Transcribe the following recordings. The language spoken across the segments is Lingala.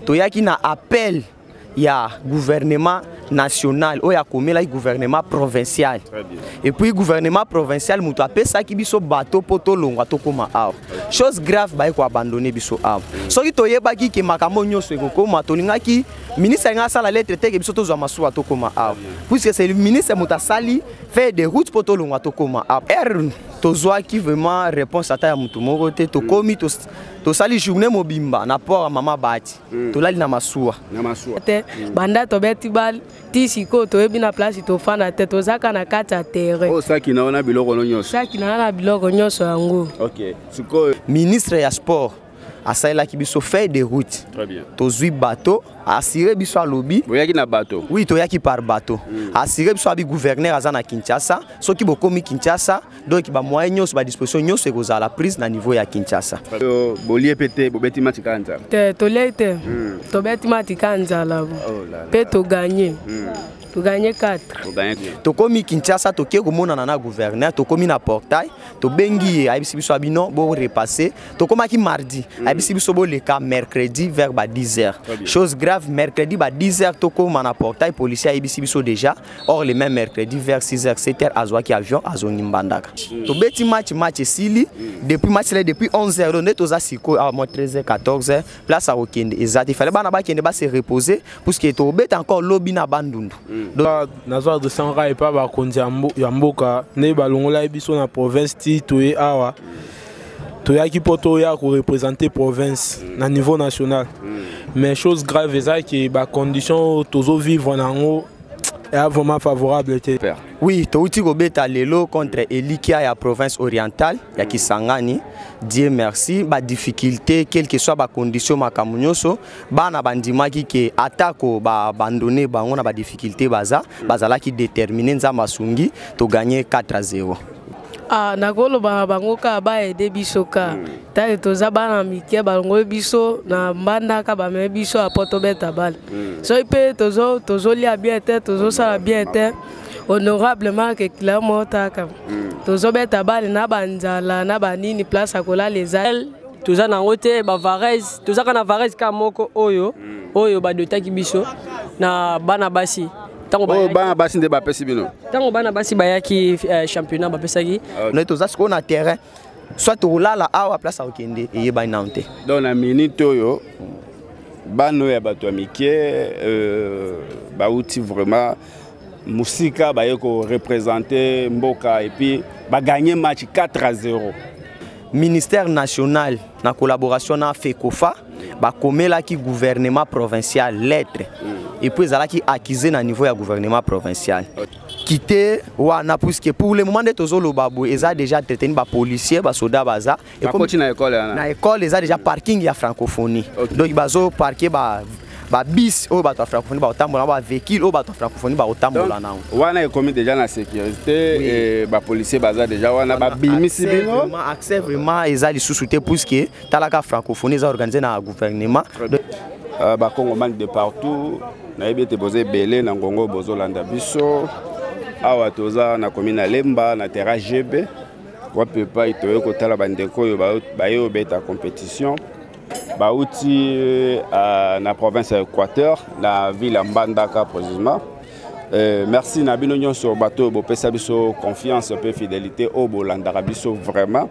toyaki na appel ya gouvernement national ou ya komela gouvernement provincial. Et puis gouvernement provincial muto apesa ki biso bateau poto longwa to koma aw. Chose grave ba ko abandonner biso aw. Soki toyeba ki ke makambo nyonso ekokoma toninga ki ministre nga sala lettre te ke biso tozwa masuwa to koma aw. Puisque c'est le ministre mutasali fait des routes poto longwa to koma aw. Tozwa ki vraiment réponse ata ya mutu moko te to komi to sali journée mobimba na port mama bati. To lali na masuwa. Na masuwa. Banda to beti bal ti siko to ebi na place to fanda te to zaka na kata terre. Oh ça qui na biloko nyonso. Ça qui na biloko nyonso yango. OK. Siko ministre ya sport asaila ki biso fait des routes. Très bien. Tozui bateau assuré biso a lobby. Boyaki na bateau. Oui, toyaki par bateau. Assuré biso abi gouverneur azana Kinshasa, soki bokomi Kinshasa, donc ba moyen nyonso ba disposition nyonso ekoza la prise na niveau ya Kinshasa. Bolie pété bobeti match kanza. Te to lete. To beti match kanza là. Pe to gagner. To gagner 4. To komi Kinshasa to ke komona na gouverneur, to komi na portail, to bengi ayibisi biso abino bo repasser. To komaki mardi, ayibisi biso bo le cas mercredi vers 10h. Chose grave, mercredi 10h to koma na portail policier ayibisi biso déjà. Or le même mercredi vers 6h 7h azwaki avion azoni mbandaka. To beti match sili depuis match là depuis 11h donc to za siko à 13h 14h place à okende exact. Il fallait bana ba kende ba se reposer parce que to bet encore lobby na bandundu. Donc nazo de sanga et pas ba konzi ya mboka ne balongola biso na province ti toye awa. Toyaki poto ya ko représenter province na niveau national. Mais chose grave c'est que ba condition tozo vivre nango est vraiment favorable. Oui, touti kobeta lelo contre Elikia ya province orientale ya Kisangani. Dieu merci, ba difficulté quelle que soit ba condition makamunyoso, bana bandimaki ke atako ba abandonner bango na ba difficulté bazala ki déterminer nzamba sungi to gagner 4-0. Ah, nakolo bango ka ba aider biso ka. Ta toza bana mike bango biso na mbandaka ba me biso a poto beta bal. So ipe tozo lia bien tête, tozo sala bien tête. Honorablement que clairement taka. Tozo beta bal na banzala na banini place akola les ailes. Toza na ngote ba Varese, toza kana Varese ka moko oyo ba dotaki biso na bana basi. Tango bana basi nde ba pesi bino. Tango bana basi bayaki championnat ba pesaki. No toza siko na terrain. Soit to lala awa place a okende et ba inaunte. Dans la minute oyo bano ya bato amike ba uti vraiment Musika ba yeko représenter Mboka et puis ba gagner match 4-0. Ministère national na collaboration na FECOFA ba komela ki gouvernement provincial lettre et puis zala ki accusé na niveau ya gouvernement provincial. Quitter wana puisque pour le moment de tozolo babu eza déjà traité ba policier ba soda baza et comme na école eza déjà parking ya francophonie. Donc bazo parquer ba bis au bateau francophonie ba otambola ba véhicule au bateau francophonie ba otambola na wana est commis déjà la sécurité et ba policier baza déjà wana ba bimisi bino accès vraiment ezali sous-souté puisque talaka francophonie za organisé na gouvernement ba congomani de partout na ebete posé belé na ngongo bozolanda biso awa toza na commune Lemba na terrain GB wa pepa itoye ko tala bandeko yo ba yo beta compétition Bauti na province de Équateur, la ville Mbandaka précisément. Merci Nabino Nyon sur bateau, bopesa biso confiance et fidélité au Bolandara biso vraiment.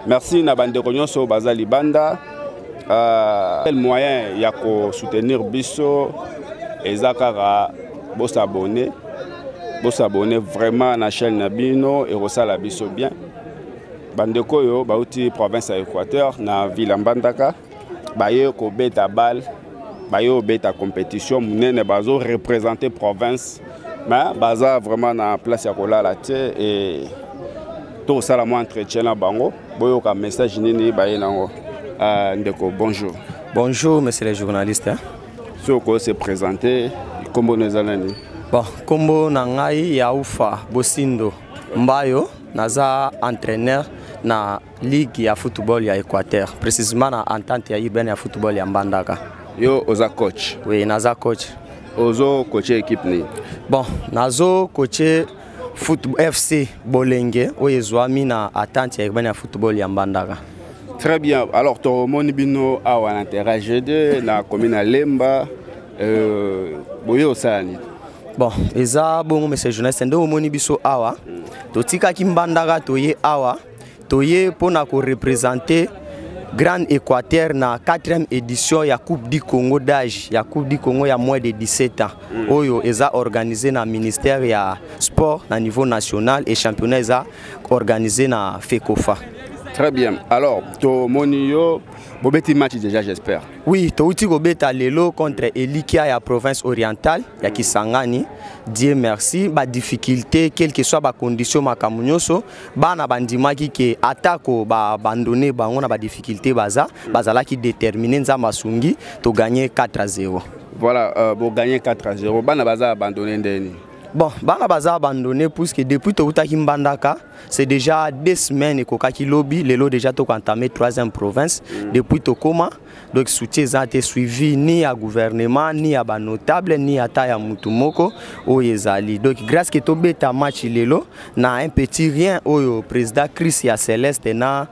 Merci Nabande Nyon sur Bazali Banda. Quel moyen ya ko soutenir biso ezakara bo s'abonner vraiment na chaîne Nabino et rosala biso bien. Bandeko yo bauti province de Équateur na ville Mbandaka. Baye ko beta bal, baye beta compétition, munene bazo représenter province, mais baza vraiment na place ya kola la té et tout ça la mo entretien na bango, boyo ka message nini baye nango. Ndeko bonjour. Bonjour monsieur le journaliste. Soko se présenter kombo nezalani. Bon, kombo na ngai ya ufa Bosindo Mbayo, naza entraîneur na ligue ya football ya Équateur, précisément na entente ya urbaine ya football ya Mbandaka. Yo oza coach? Oui, naza coach. Ozo coacher équipe ni? Bon, nazo coacher football FC Bolenge, oye zwami na entente ya urbaine ya football ya Mbandaka. Très bien. Alors, tu as bino awa na terrain GD na commune à Lemba. Boyo Sani. Bon, eza bon monsieur journaliste ndo omoni biso awa. Totika kimbandaka toye awa. Toye pona ko représenter Grande Équateur na 4e édition ya Coupe du Congo d'âge, ya Coupe du Congo ya moins de 17 ans. Oyo eza organisé na ministère ya sport na niveau national et championnat eza organisé na FECOFA. Très bien. Alors, to monio bobeti match déjà j'espère. Oui, to uti kobeta lelo contre Elikia ya province orientale ya Kisangani. Dieu merci, ba difficulté quelle que soit ba condition makamunyoso, bana bandimaki ke atako ba abandonner bango na ba difficulté bazala ki déterminer nzamba sungi to gagner 4-0. Voilà, pour gagner 4-0, bana baza abandonner ndeni. Bon, bana baza abandonné puisque depuis Toutaki Mbandaka, c'est déjà 2 semaines que Kokaki Lobby, le lot déjà entamé 3e province. Depuis Tokoma, donc soutien a été suivi ni à gouvernement, ni à ba notable, ni à Taya Mutumoko, au Yezali. Donc grâce que Tobeta match lelo, na un petit rien au président Chris ya Céleste na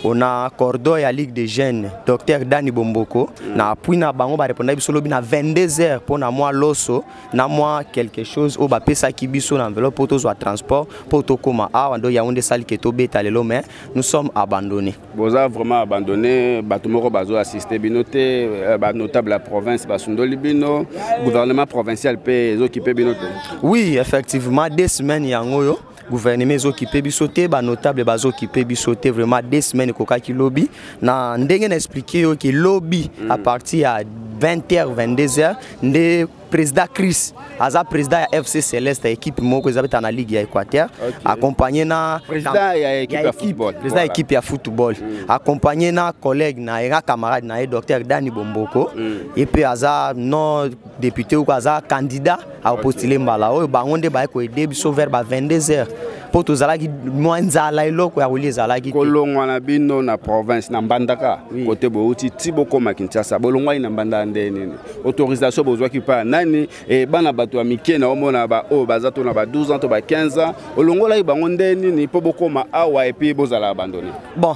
on a cordo ya Ligue des Jeunes, docteur Dani Bomboko, na appui na bango ba répondre biso lobi na 22h pour na moi loso, na moi quelque chose au ba pesa ki biso na enveloppe pour to transport pour to koma a ndo ya onde sali ke to beta lelo mais nous sommes abandonnés. Boza vraiment abandonné, batumoko bazo assister binoté, ba notable la province basundoli bino, gouvernement provincial pe occupé binoté. Oui, effectivement 2 semaines yangoyo. Gouvernement occupé bisoté, ba notable bazo occupé bisoté vraiment 2 semaines kokaki lobby na ndenge na expliquer que lobby à partir à 20h 22h ndé président Chris aza président ya FC Céleste équipe moko ezabeta na Ligue ya Équateur accompagné na président ya équipe ya football président équipe ya football accompagné na collègue na era camarade na docteur Dani Bomboko et puis aza non député ou aza candidat à postuler mbala o bangonde ba ko aider biso vers ba 22h pour tous alaki mwanza la iloko ya uliza alaki kolongwa na bino na province na Mbandaka côté bouti tiboko makinchasa bolongwa na Mbanda ndeni autorisation bozwa ki pa nani et bana bato ya mike na omona ba o bazato na ba 12 ans to ba 15 ans olongola bango ndeni ni po bokoma awa et puis bozala abandonné. Bon,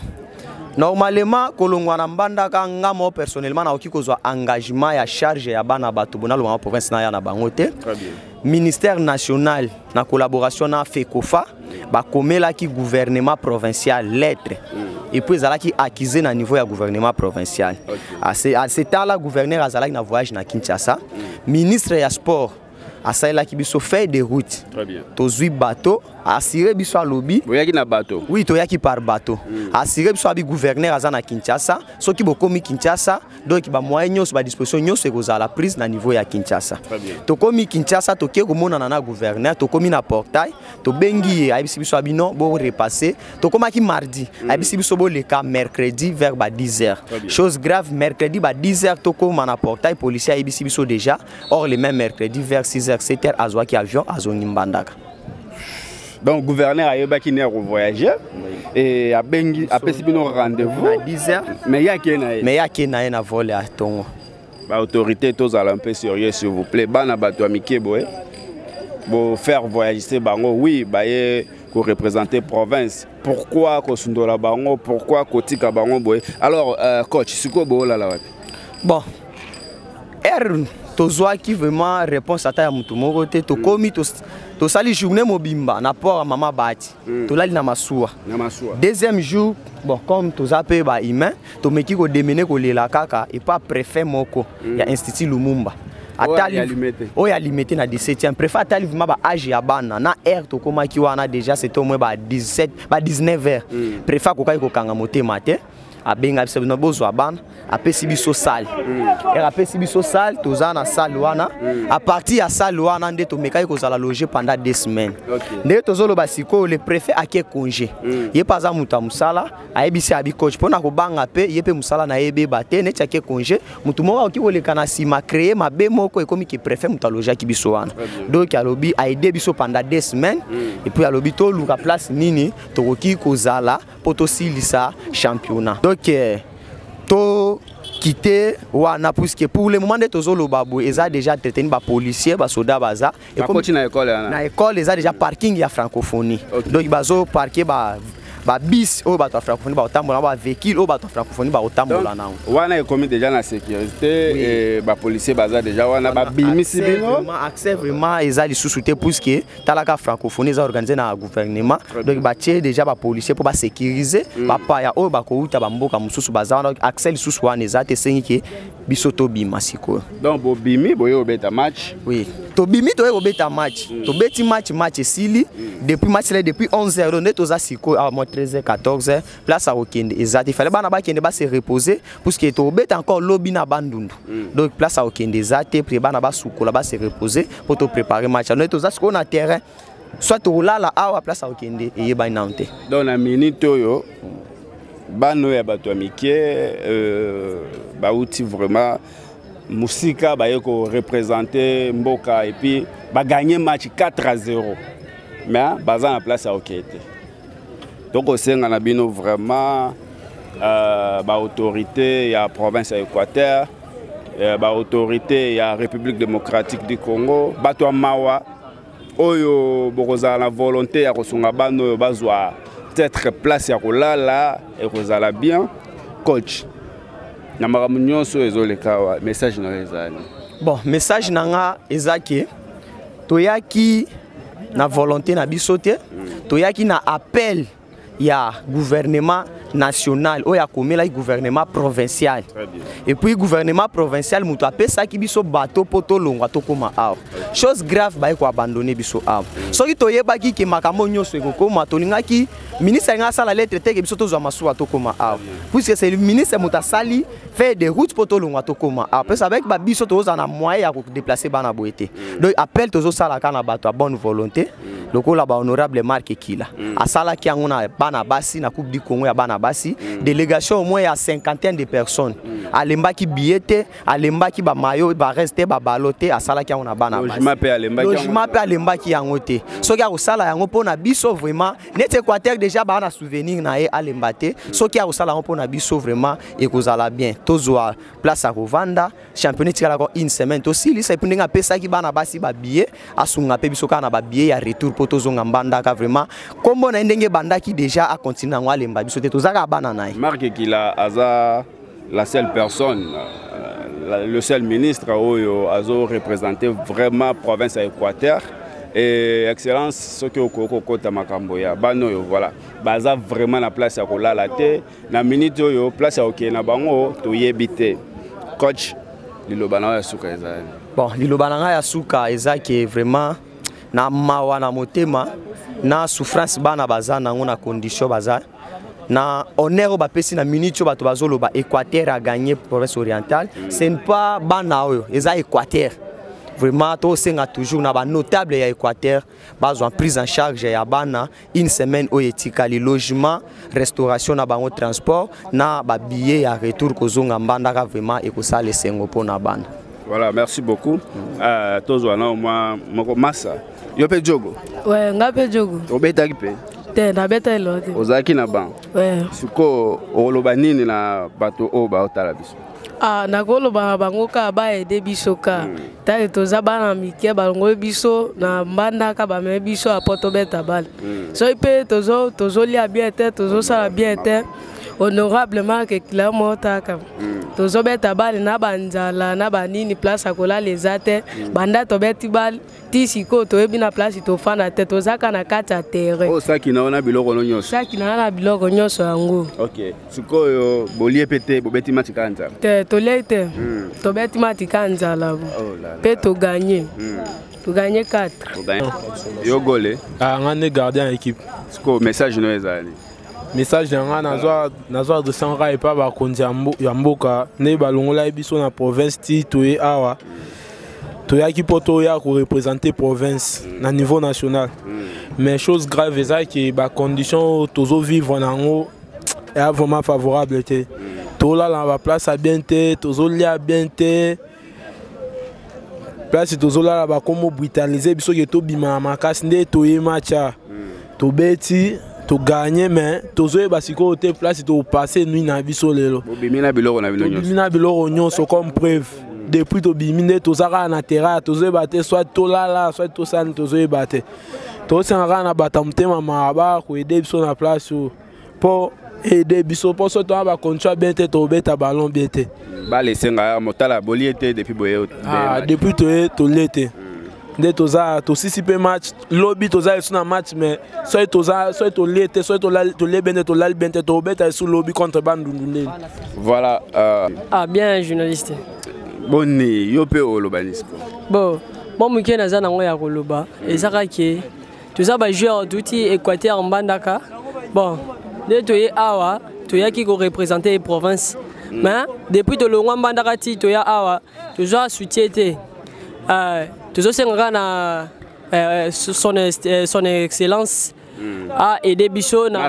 normalement kolongwa na Mbandaka ngamo personnellement na okiko zo engagement ya charge ya bana bato bonalo na province na ya na bango te. Très bien. Ministère national na collaboration na FECOFA ba komela ki gouvernement provincial lettre et puis zalaki accusé na niveau ya gouvernement provincial. À ce temps-là gouverneur azalaki na voyage na Kinshasa, ministre ya sport asaila ki biso fait de route. Très bien. Tozui bateau assuré biso à lobby. Boyaki na bateau. Oui, toyaki par bateau. Assuré biso abi gouverneur azana Kinshasa, soki bokomi Kinshasa, donc ba moyen nyos ba disposition nyos ekoza la prise na niveau ya Kinshasa. Très bien. Tokomi Kinshasa toke komona na gouverneur, tokomi na portail, to bengi ayibisi biso abi non bo repasser. Tokomaki mardi, ayibisi biso bo le cas mercredi vers ba 10h. Chose grave mercredi ba 10h tokoma na portail policier ayibisi biso déjà. Or le même mercredi vers 6h 7h azwaki avion azoni Mbandaka. Donc gouverneur a yebaki ne voyager et a bengi a pesi bino rendez-vous à 10h mais yaki na vol à Tongo. Ba autorité tous un peu sérieux s'il vous plaît bana bato amike boy bo faire voyager bango oui ba ye ko représenter province pourquoi ko sundola bango pourquoi ko tika bango boy alors coach siko bo la wapi bon tozwa qui vraiment réponse à ta mutu moko te to komi to sali journée mobimba na port à mama bati to lali na masuwa deuxième jour bon comme toza pe ba humain to meki ko démener ko lela kaka et pas préfet moko ya institut Lumumba oya limité na 17e préfet atali vima ba âge ya bana na air to koma ki wana déjà c'était au moins ba 17 ba 19h préfet ko kai ko kanga motema te abenga biso no bozwa bana apesi biso salle apesi biso salle toza na salle wana à partir ya salle wana nde to mekai ko zala loger pendant 2 semaines nde tozolo basiko le préfet ake congé ye paza muta musala ayebisi abi coach pona ko banga pe ye pe musala na yebe bate ne ake congé mutu moko okiboleka na sima créer mabe moko ekomi ki préfet muta loger ki biso wana donc alobi aide biso pendant 2 semaines et puis alobi to luka place nini to koki ko zala poto silisa championnat. Donc, to quitter wana puisque pour le moment de tozolo babu eza déjà traité ba policier ba soda baza et comme na école na école eza déjà parking ya francophonie donc bazo parquer ba ba bis o bato francophonie ba otambola ba véhicule o bato francophonie ba otambola nango wana ekomi déjà na sécurité et ba policier baza déjà wana ba bimisi bino accès vraiment eza lisusu te puisque talaka francophonie eza organisé na gouvernement donc ba tie déjà ba policier pour ba sécuriser ba paya o ba ko uta ba mboka mususu baza wana accès lisusu wana eza te sengi ke biso to bima siko donc bo bimi boyo beta match oui to bimi to yo beta match to beti match esili depuis match là depuis 11h on est aux asiko à 13h 14h place à okende ezati il fallait bana ba kende ba se reposer parce que to beta encore lobby na bandundu donc place à okende ezati pri bana ba sukola ba se reposer pour te préparer match on est aux asiko na terrain soit to lala à place à okende et ba nante donc na minute yo bano ya bato amike bauti vraiment musika bayeko représenter mboka et puis ba gagner match 4-0 mais baza na place à okete donc osenga na bino vraiment ba autorité ya province ya Équateur ba autorité ya République démocratique du Congo bato mawa oyo bokoza na volonté ya kosunga bano oyo bazwa peut-être place ya kolala et kozala bien coach na makambo nyonso ezoleka wa message na ezali bon message nanga ezaki toyaki na volonté na biso te toyaki na appel ya gouvernement national ou ya komela gouvernement provincial et puis gouvernement provincial muto apesaki biso bateau poto longwa tokoma awa chose grave ba ko abandonner biso awa soki toyebaki ke makambo nyonso ekokoma tolingaki ministre nga sala lettre te ke biso tozwa masuwa tokoma awa puisque c'est le ministre muta sali fait des routes poto longwa tokoma awa parce avec ba biso toza na moyen ya ko déplacer bana boete donc appel tozo sala kana bato a bonne volonté lokola ba honorable Marc Kila asala ki ngona bana basi na coupe du Congo ya bana basi délégation au moins il y a 50 de personnes alemba ki billet alemba ki ba maillot ba rester ba baloté asala ki ngona bana basi logement pe alemba ki yango te soki akosala yango pona biso vraiment net Équateur déjà ba na souvenir na e alemba te soki akosala yango pona biso vraiment ekozala bien tozwa place à kovanda championnat tikala ko une semaine to sili ça pundinga pesa ki bana basi ba billet asunga pe biso kana ba billet ya retour poto zonga mbanda ka vraiment kombo na ndenge banda ki déjà a continuer ngwa lemba biso te tozaka bana nae Marc Kila aza la seule personne le seul ministre oyo azo représenter vraiment province à Équateur et excellence ce que okoko kota makambo ya bano yo voilà baza vraiment na place ya kolala te na minute oyo place ya okena bango to yebite coach lilobana ya suka ezali bon lilobana ya suka ezaki vraiment na mawa na motema na souffrance bana baza nango na condition baza na honneur ba pesi na minute bato bazolo ba Équateur a gagné province orientale ce n'est pas bana oyo eza Équateur vraiment to senga toujours na ba notable ya Équateur bazo en prise en charge ya bana une semaine oyo etikali logement restauration na bango transport na ba billet ya retour kozonga mbandaka vraiment ekosala sengo pona bana. Voilà, merci beaucoup. Tozo na moi moko massa. Yo pe jogo? Ouais, nga pe jogo. Obeta ki pe? Te na beta elote. Ozaki na ban. Ouais. Siko oloba nini na bato o ba otala biso? Ah, na koloba bango ka ba aider biso ka. Ta toza bana mike balongo biso na mbanda ka ba me biso a poto beta bal. So ipe tozo lia bien te, tozo sala bien te. Honorablement que Kila motaka. Tozo beta bal na banzala na banini place akola les ate. Banda to beti bal ti siko to ebi na place to fana te tozaka na kati ya terrain. Oh saki na ona biloko nyonso. Saki na biloko nyonso yango. OK. Sikoyo bolie pete bobeti match kanza. Te to lete. To beti match kanza la. Oh là là. Pe to gagner. To gagner 4. Yo gole. Ah ngane gardien équipe. Siko message no ezali. Message yanga nazwa adresse ngai pa ba konzi ya mboka ne balongola biso na province ti toye awa toyaki poto ya ko représenter province na niveau national mais chose grave eza que ba condition tozo vivre nango est vraiment favorable te tola la ba place a bien te tozo lia bien te place tozo la ba komo brutaliser biso ke to bima makasi nde toye matcha to beti to gagner mais tozo basiko te place to passer nuit na biso lelo bimina biloko na bino nyonso bimina biloko nyonso comme preuve depuis to bimine to zaka na terrain tozo bater soit to lala soit to san tozo bater to sanga na batamtema maba ko aider biso na place pour aider biso pour surtout ba contrôle bien te to beta ballon bien te ba les senga motala boliete depuis boye depuis to l'été de toza to sisipe match lobby toza sur match mais soit to l'été soit to lebene to lalbente to beta sur lobby contre bandundune. Voilà bien journaliste boni yo pe olobanisco bon moi muke naza nango ya koloba ezaka ke toza ba joueur d'outil Équateur mbandaka bon de toye awa toyaki ko représenter province mais depuis to longwa mbandaka ti toya awa toza soutien te tozo senga na son excellence a aidé biso na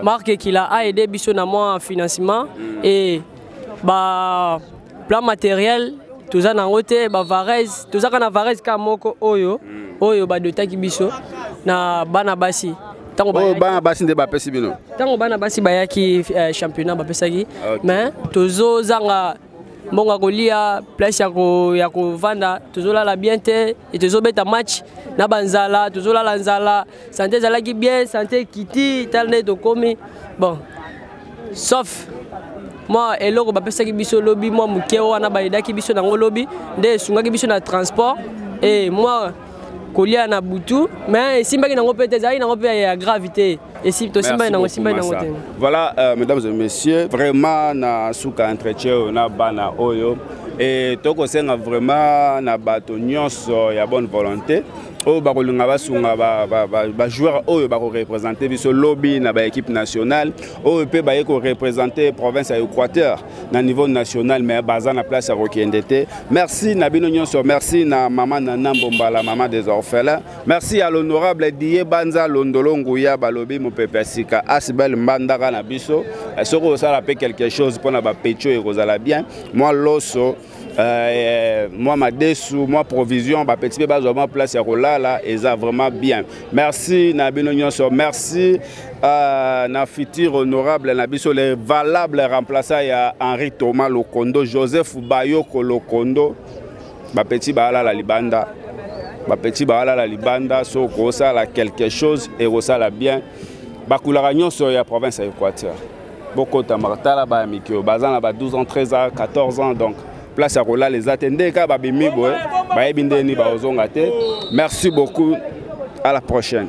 marque qu'il a aidé biso na moi financement et ba plan matériel toza nango te ba Varese toza kana Varese ka moko oyo ba dotaki biso na bana basi tango bana basi nde ba pesi bino tango bana basi bayaki championnat ba pesaki mais tozo zanga mbonga kolia place ya ko vanda tozo la bien te et tozo beta match na banzala tozo la nzala santé zalaki bien santé kiti talne to komi bon sauf moi eloko ba pesaki biso lobby moi muke wana ba idaki biso nango lobby nde sungaki biso na transport et moi kolia na butu mais simbaki nango peut-être zali nango pe ya gravité et si to simba nango te. Voilà mesdames et messieurs vraiment na suka entretien na bana oyo et toko senga vraiment na bato nyonso ya bonne volonté o ba kolinga basunga ba joueur oyo ba ko représenter biso lobby na ba équipe nationale o pe ba ko représenter province ya Équateur na niveau national mais baza na place ya Rokendete. Merci na bino nyonso, merci na maman Nana Mbombala, maman des orphelins, merci à l'honorable Die Banza Londolo Nguya balobi mo pepe sika asibel mbandaka na biso soko ça rappelle quelque chose pour na ba pecho et kozala bien moi loso moi madesu moi provision ba petit peu bazoma place ya kolala eza vraiment bien. Merci na bino nyonso, merci na futur honorable na biso les valables remplaçants ya Henri Thomas Lokondo, Joseph Bayoko Lokondo ba petit bala la libanda ba petit bala la libanda so ko sala quelque chose et ko sala bien bakulaka nyonso ya province ya Équateur bokota martala ba mikio bazana ba 12 ans 13 ans 14 ans donc place à Rola les attendez ka babimi boy ba ebinde ni ba ozonga te. Merci beaucoup, à la prochaine.